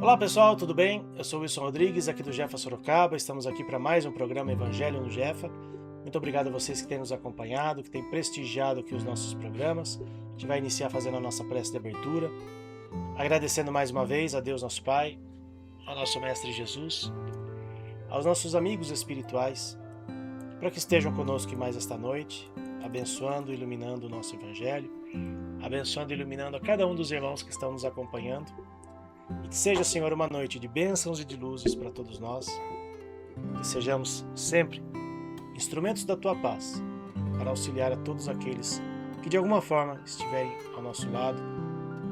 Olá pessoal, tudo bem? Eu sou o Wilson Rodrigues, aqui do Jefa Sorocaba. Estamos aqui para mais um programa Evangelho no Jefa. Muito obrigado a vocês que têm nos acompanhado, que têm prestigiado aqui os nossos programas. A gente vai iniciar fazendo a nossa prece de abertura, agradecendo mais uma vez a Deus nosso Pai, ao nosso Mestre Jesus, aos nossos amigos espirituais, para que estejam conosco mais esta noite, abençoando e iluminando o nosso Evangelho, abençoando e iluminando a cada um dos irmãos que estão nos acompanhando. E que seja, Senhor, uma noite de bênçãos e de luzes para todos nós, que sejamos sempre instrumentos da Tua paz, para auxiliar a todos aqueles que de alguma forma estiverem ao nosso lado,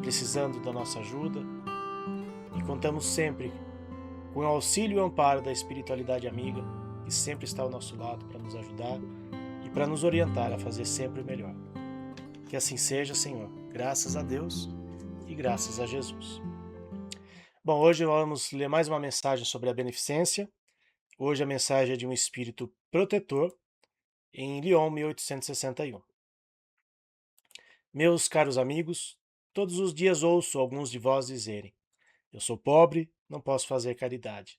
precisando da nossa ajuda, e contamos sempre com o auxílio e o amparo da espiritualidade amiga, que sempre está ao nosso lado para nos ajudar e para nos orientar a fazer sempre o melhor. Que assim seja, Senhor, graças a Deus e graças a Jesus. Bom, hoje vamos ler mais uma mensagem sobre a beneficência. Hoje a mensagem é de um espírito protetor, em Lyon, 1861. Meus caros amigos, todos os dias ouço alguns de vós dizerem: eu sou pobre, não posso fazer caridade.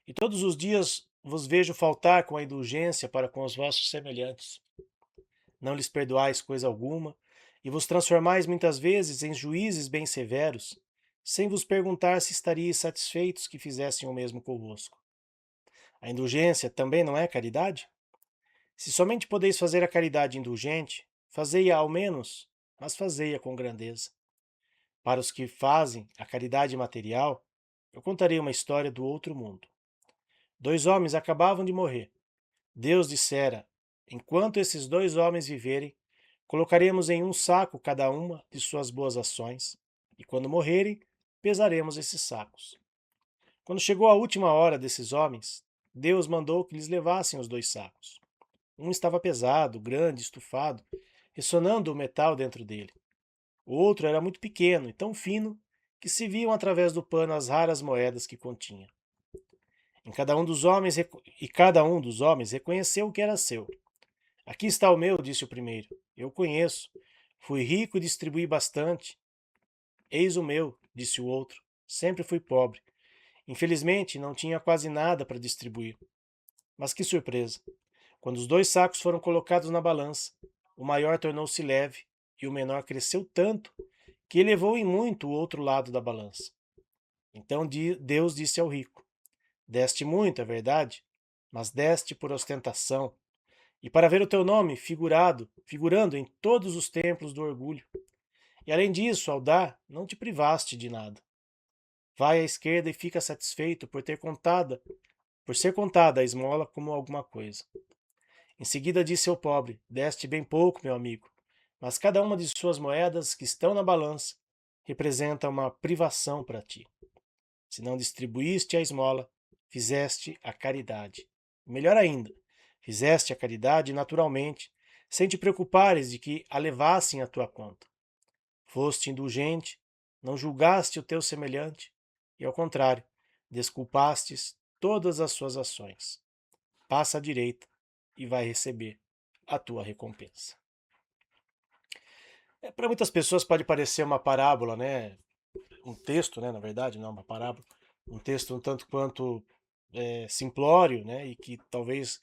E todos os dias vos vejo faltar com a indulgência para com os vossos semelhantes. Não lhes perdoais coisa alguma, e vos transformais muitas vezes em juízes bem severos, sem vos perguntar se estaríeis satisfeitos que fizessem o mesmo convosco. A indulgência também não é caridade? Se somente podeis fazer a caridade indulgente, fazei-a ao menos, mas fazei-a com grandeza. Para os que fazem a caridade material, eu contarei uma história do outro mundo. Dois homens acabavam de morrer. Deus dissera: enquanto esses dois homens viverem, colocaremos em um saco cada uma de suas boas ações, e quando morrerem, pesaremos esses sacos. Quando chegou a última hora desses homens, Deus mandou que lhes levassem os dois sacos. Um estava pesado, grande, estufado, ressonando o metal dentro dele. O outro era muito pequeno e tão fino que se viam através do pano as raras moedas que continha. Cada um dos homens reconheceu o que era seu. Aqui está o meu, disse o primeiro. Eu conheço. Fui rico e distribuí bastante. Eis o meu, disse o outro. Sempre fui pobre. Infelizmente, não tinha quase nada para distribuir. Mas que surpresa! Quando os dois sacos foram colocados na balança, o maior tornou-se leve e o menor cresceu tanto que elevou em muito o outro lado da balança. Então Deus disse ao rico: deste muito, é verdade, mas deste por ostentação e para ver o teu nome figurando em todos os templos do orgulho. E além disso, ao dar, não te privaste de nada. Vai à esquerda e fica satisfeito por ser contada a esmola como alguma coisa. Em seguida disse ao pobre: deste bem pouco, meu amigo, mas cada uma de suas moedas que estão na balança representa uma privação para ti. Se não distribuíste a esmola, fizeste a caridade. Melhor ainda, fizeste a caridade naturalmente, sem te preocupares de que a levassem à tua conta. Foste indulgente, não julgaste o teu semelhante, e ao contrário, desculpastes todas as suas ações. Passa à direita e vai receber a tua recompensa. Para muitas pessoas pode parecer uma parábola, né? Um texto, né? Na verdade, não é uma parábola. Um texto um tanto quanto simplório, né? E que talvez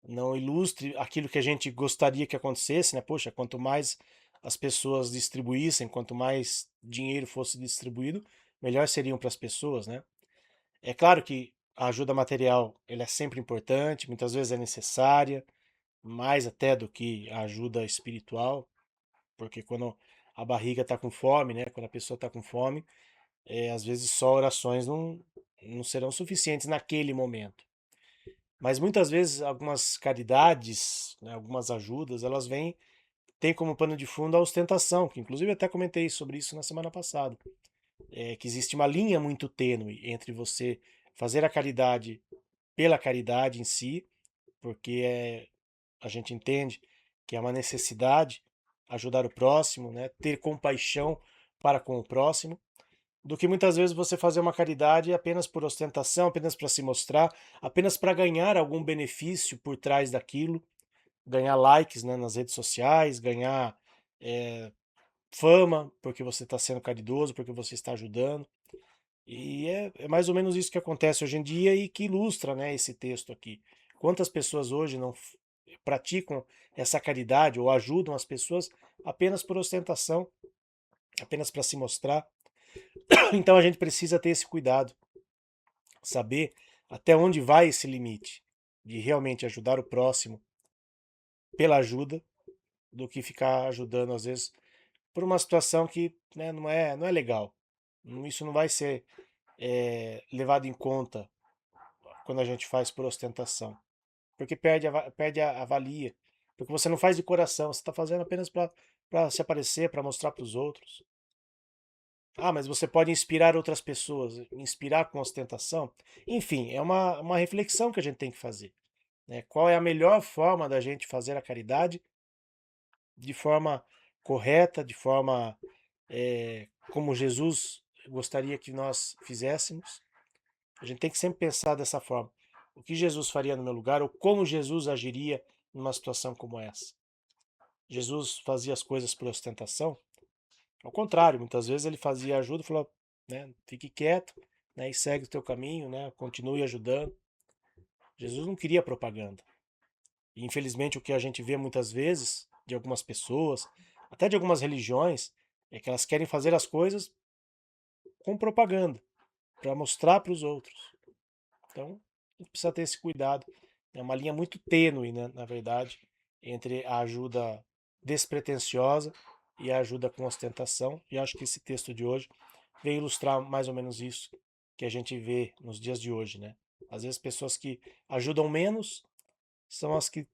não ilustre aquilo que a gente gostaria que acontecesse, né? Poxa, quanto mais as pessoas distribuíssem, quanto mais dinheiro fosse distribuído, melhor seriam para as pessoas, né? É claro que a ajuda material ela é sempre importante, muitas vezes é necessária, mais até do que a ajuda espiritual, porque quando a barriga está com fome, né? Quando a pessoa está com fome, às vezes só orações não serão suficientes naquele momento. Mas muitas vezes algumas caridades, né, algumas ajudas, elas têm como pano de fundo a ostentação, que inclusive até comentei sobre isso na semana passada. Que existe uma linha muito tênue entre você fazer a caridade pela caridade em si, porque a gente entende que é uma necessidade ajudar o próximo, né, ter compaixão para com o próximo, do que muitas vezes você fazer uma caridade apenas por ostentação, apenas para se mostrar, apenas para ganhar algum benefício por trás daquilo, ganhar likes, né, nas redes sociais, ganhar fama porque você está sendo caridoso, porque você está ajudando. E é mais ou menos isso que acontece hoje em dia e que ilustra, né, esse texto aqui. Quantas pessoas hoje não praticam essa caridade ou ajudam as pessoas apenas por ostentação, apenas para se mostrar. Então a gente precisa ter esse cuidado, saber até onde vai esse limite de realmente ajudar o próximo pela ajuda, do que ficar ajudando às vezes por uma situação que, né, não é legal. Isso não vai ser levado em conta quando a gente faz por ostentação, porque perde a valia, porque você não faz de coração, você está fazendo apenas para se aparecer, para mostrar para os outros. Ah, mas você pode inspirar outras pessoas, inspirar com ostentação? Enfim, é uma reflexão que a gente tem que fazer, né? Qual é a melhor forma da gente fazer a caridade de forma correta, de forma como Jesus gostaria que nós fizéssemos? A gente tem que sempre pensar dessa forma. O que Jesus faria no meu lugar ou como Jesus agiria numa situação como essa? Jesus fazia as coisas por ostentação? Ao contrário, muitas vezes ele fazia ajuda e falou, né, fique quieto, né, e segue o teu caminho, né, continue ajudando. Jesus não queria propaganda. E infelizmente o que a gente vê muitas vezes de algumas pessoas, até de algumas religiões, é que elas querem fazer as coisas com propaganda, para mostrar para os outros. Então, a gente precisa ter esse cuidado. É uma linha muito tênue, né, na verdade, entre a ajuda despretensiosa e a ajuda com ostentação. E acho que esse texto de hoje veio ilustrar mais ou menos isso que a gente vê nos dias de hoje, né? Às vezes pessoas que ajudam menos são as que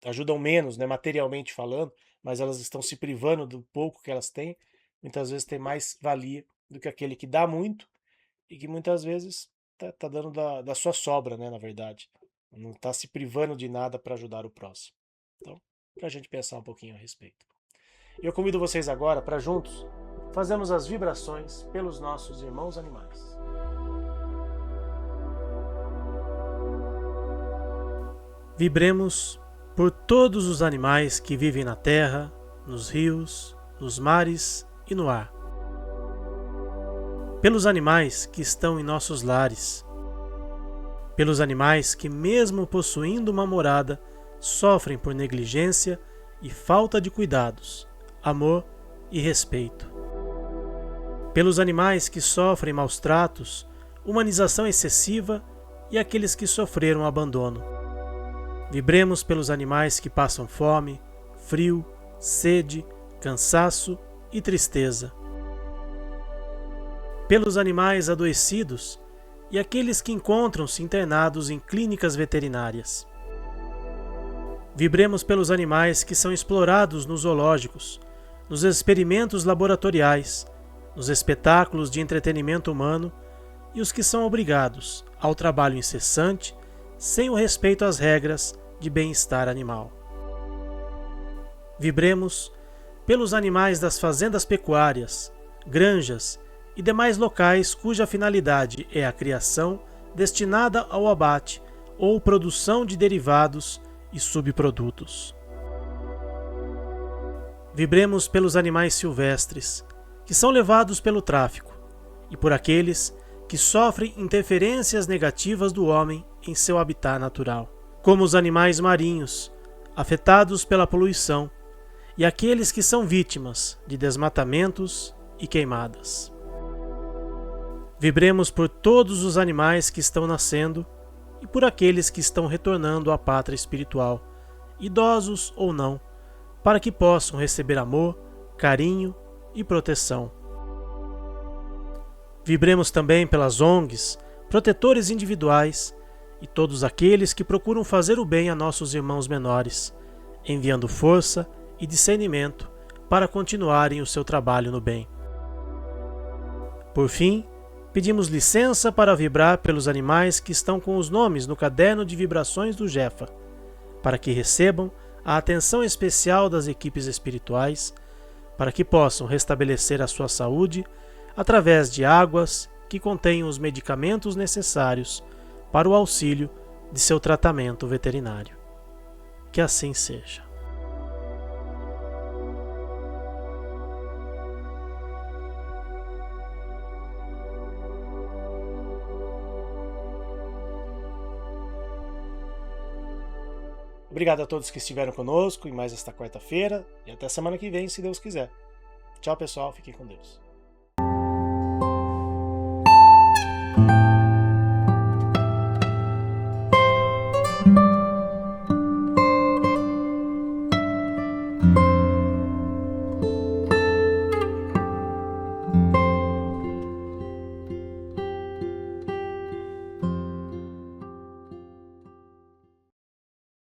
ajudam menos, né, materialmente falando, mas elas estão se privando do pouco que elas têm. Muitas vezes tem mais valia do que aquele que dá muito e que muitas vezes tá dando da sua sobra, né, na verdade. Não está se privando de nada para ajudar o próximo. Então, para a gente pensar um pouquinho a respeito. E eu convido vocês agora para juntos fazermos as vibrações pelos nossos irmãos animais. Vibremos por todos os animais que vivem na terra, nos rios, nos mares e no ar. Pelos animais que estão em nossos lares. Pelos animais que, mesmo possuindo uma morada, sofrem por negligência e falta de cuidados, amor e respeito. Pelos animais que sofrem maus tratos, humanização excessiva e aqueles que sofreram abandono. Vibremos pelos animais que passam fome, frio, sede, cansaço e tristeza. Pelos animais adoecidos e aqueles que encontram-se internados em clínicas veterinárias. Vibremos pelos animais que são explorados nos zoológicos, nos experimentos laboratoriais, nos espetáculos de entretenimento humano e os que são obrigados ao trabalho incessante sem o respeito às regras de bem-estar animal. Vibremos pelos animais das fazendas pecuárias, granjas e demais locais cuja finalidade é a criação destinada ao abate ou produção de derivados e subprodutos. Vibremos pelos animais silvestres, que são levados pelo tráfico, e por aqueles que sofrem interferências negativas do homem em seu habitat natural, como os animais marinhos, afetados pela poluição, e aqueles que são vítimas de desmatamentos e queimadas. Vibremos por todos os animais que estão nascendo e por aqueles que estão retornando à pátria espiritual, idosos ou não, para que possam receber amor, carinho e proteção. Vibremos também pelas ONGs, protetores individuais e todos aqueles que procuram fazer o bem a nossos irmãos menores, enviando força e discernimento para continuarem o seu trabalho no bem. Por fim, pedimos licença para vibrar pelos animais que estão com os nomes no caderno de vibrações do Jefa, para que recebam a atenção especial das equipes espirituais, para que possam restabelecer a sua saúde através de águas que contenham os medicamentos necessários para o auxílio de seu tratamento veterinário. Que assim seja. Obrigado a todos que estiveram conosco em mais esta quarta-feira e até semana que vem, se Deus quiser. Tchau, pessoal. Fiquem com Deus.